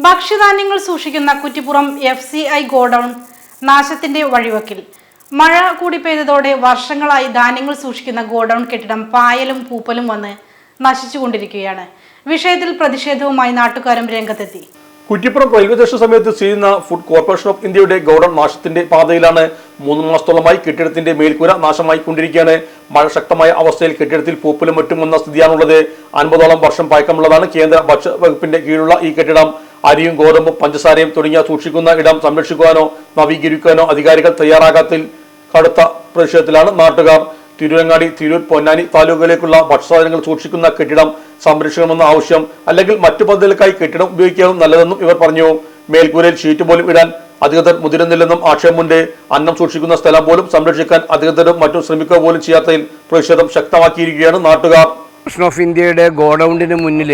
ഭക്ഷ്യധാന്യങ്ങൾ സൂക്ഷിക്കുന്ന Kuttippuram FCI godown നാശത്തിന്റെ വഴിവക്കിൽ. മഴ കൂടി പെയ്തതോടെ വർഷങ്ങളായി ധാന്യങ്ങൾ സൂക്ഷിക്കുന്ന ഗോഡൌൺ കെട്ടിടം പായലും പൂപ്പലും വന്ന് നശിച്ചുകൊണ്ടിരിക്കുകയാണ്. വിഷയത്തിൽ പ്രതിഷേധവുമായി നാട്ടുകാരും രംഗത്തെത്തി. കുറ്റിപ്പുറം റെയിൽവേ സ്റ്റേഷൻ സമീപത്ത് ചെയ്യുന്ന ഫുഡ് കോർപ്പറേഷൻ ഓഫ് ഇന്ത്യയുടെ ഗോഡൌൺ നാശത്തിന്റെ പാതയിലാണ്. 3 മാസത്തോളമായി കെട്ടിടത്തിന്റെ മേൽക്കൂര നാശമായി കൊണ്ടിരിക്കുകയാണ്. മഴ ശക്തമായ അവസ്ഥയിൽ കെട്ടിടത്തിൽ പൂപ്പലും മറ്റും വന്ന സ്ഥിതിയാണുള്ളത്. 50ഓളം വർഷം പഴക്കമുള്ളതാണ് കേന്ദ്ര ഭക്ഷ്യ വകുപ്പിന്റെ കീഴിലുള്ള ഈ കെട്ടിടം. അരിയും ഗോതമ്പും പഞ്ചസാരയും തുടങ്ങിയ സൂക്ഷിക്കുന്ന ഇടം സംരക്ഷിക്കുവാനോ നവീകരിക്കാനോ അധികാരികൾ തയ്യാറാകാത്തതിൽ കടുത്ത പ്രതിഷേധത്തിലാണ് നാട്ടുകാർ. തിരൂരങ്ങാടി, തിരൂർ, പൊന്നാനി താലൂക്കുകളിലേക്കുള്ള ഭക്ഷ്യസാധനങ്ങൾ സൂക്ഷിക്കുന്ന കെട്ടിടം സംരക്ഷിക്കണമെന്ന ആവശ്യം, അല്ലെങ്കിൽ മറ്റു പദ്ധതികൾക്കായി കെട്ടിടം ഉപയോഗിക്കാനും നല്ലതെന്നും ഇവർ പറഞ്ഞു. മേൽക്കൂരയിൽ ഷീറ്റ് പോലും ഇടാൻ അധികൃതർ മുതിരുന്നില്ലെന്നും ആക്ഷേപമുണ്ട്. അന്നം സൂക്ഷിക്കുന്ന സ്ഥലം പോലും സംരക്ഷിക്കാൻ അധികൃതരും മറ്റും ശ്രമിക്കുക പോലും ചെയ്യാത്തതിൽ പ്രതിഷേധം ശക്തമാക്കിയിരിക്കുകയാണ് നാട്ടുകാർ. കോർപ്പറേഷൻ ഓഫ് ഇന്ത്യയുടെ ഗോഡൌണിന് മുന്നിൽ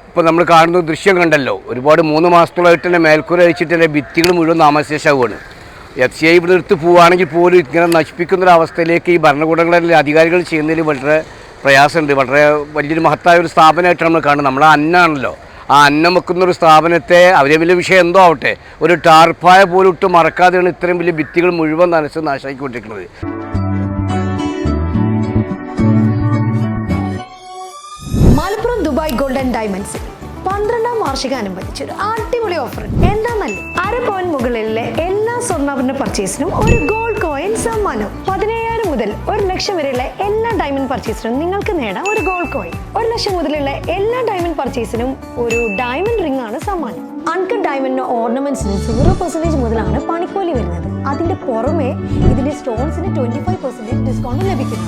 ഇപ്പോൾ നമ്മൾ കാണുന്ന ദൃശ്യം കണ്ടല്ലോ. ഒരുപാട് 3 മാസത്തോളമായിട്ട് തന്നെ മേൽക്കൂര അഴിച്ചിട്ട് തന്നെ ഭിത്തികൾ മുഴുവൻ നാമശേഷമാവുകയാണ്. FCI ഇവിടെ എടുത്ത് പോവുകയാണെങ്കിൽ പോലും ഇങ്ങനെ നശിപ്പിക്കുന്നൊരവസ്ഥയിലേക്ക് ഈ ഭരണകൂടങ്ങളിലെ അധികാരികൾ ചെയ്യുന്നതിൽ വളരെ പ്രയാസമുണ്ട്. വളരെ വലിയൊരു മഹത്തായ ഒരു സ്ഥാപനമായിട്ടാണ് നമ്മൾ കാണുന്നത്. നമ്മളെ അന്നാണല്ലോ, ആ അന്നം വെക്കുന്നൊരു സ്ഥാപനത്തെ അവരെ വലിയ വിഷയം എന്തോ ആവട്ടെ, ഒരു ടാർപ്പായ പോലും ഇട്ട് മറക്കാതെയാണ് ഇത്രയും വലിയ ഭിത്തികൾ മുഴുവൻ നാശാക്കിക്കൊണ്ടിരിക്കുന്നത്. മലപ്പുറം ദുബായ് ഗോൾഡൻ ഡയമണ്ട്സിൽ 12ാം വാർഷികാനുബന്ധിച്ച് ഒരു അടിപൊളി ഓഫർ. എന്താന്നല്ലേ, 1/2 പവൻ മുകളിലെ എല്ലാ സ്വർണ്ണാഭരണ പർച്ചേസിനും ഒരു ഗോൾഡ് കോയിൻ സമ്മാനം. 17,000 മുതൽ 1 ലക്ഷം വരെയുള്ള എല്ലാ ഡയമണ്ട് പർച്ചേസിനും നിങ്ങൾക്ക് നേടാം ഒരു ഗോൾഡ് കോയിൻ. 1 ലക്ഷം മുതലുള്ള എല്ലാ ഡയമണ്ട് പർച്ചേസിനും ഒരു ഡയമണ്ട് റിംഗ് ആണ് സമ്മാനം. അൺകട്ട് ഡയമണ്ടിന് ഓർണമെന്റ്സിന് 0% മുതലാണ് പണിക്കൂലി വരുന്നത്. അതിന്റെ പുറമെ ഇതിന്റെ സ്റ്റോൺസിന് 25% ഡിസ്കൗണ്ട് ലഭിക്കുന്നു.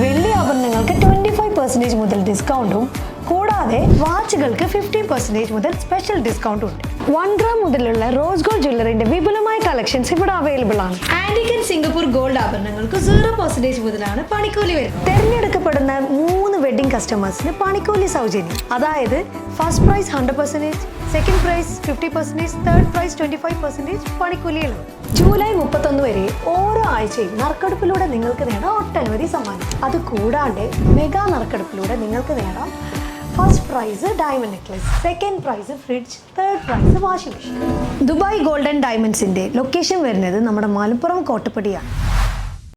വെള്ളി ആഭരണങ്ങൾക്ക് 25% മുതൽ ഡിസ്കൗണ്ടും കൂടാതെ വാച്ചുകൾക്ക് 50% മുതൽ സ്പെഷ്യൽ ഡിസ്കൗണ്ടും ഉണ്ട്. 1 ഗ്രാം മുതലുള്ള റോസ് ഗോൾഡ് ജ്വല്ലറിന്റെ വിപുലമായ കളക്ഷൻസ് ഇവിടെ അവൈലബിൾ ആണ്. ആന്റിക് ആൻഡ് സിംഗപ്പൂർ ഗോൾഡ് ആഭരണങ്ങൾക്ക് 0% മുതലാണ് പണിക്കൂലി വരുന്നത്. തെരഞ്ഞെടുക്കപ്പെടുന്ന 3 വെഡിംഗ് കസ്റ്റമേഴ്സിന് പണിക്കൂലി സൗജന്യം. അതായത് first prize 100%, second prize 50%, third prize 25% പണിക്കൂലിയിലാണ്. ജൂലൈ 31 വരെ ഓരോ ആഴ്ചയും നറുക്കെടുപ്പിലൂടെ നിങ്ങൾക്ക് നേടാം ഒട്ടനവധി സമ്മാനം. അത് കൂടാണ്ട് മെഗാ നറുക്കെടുപ്പിലൂടെ നിങ്ങൾക്ക് നേടാം first prize diamond necklace, second prize fridge, third prize washing machine. Dubai golden ഡയമണ്ട്സിന്റെ ലൊക്കേഷൻ വരുന്നത് നമ്മുടെ മലപ്പുറം കോട്ടപ്പടിയാണ്.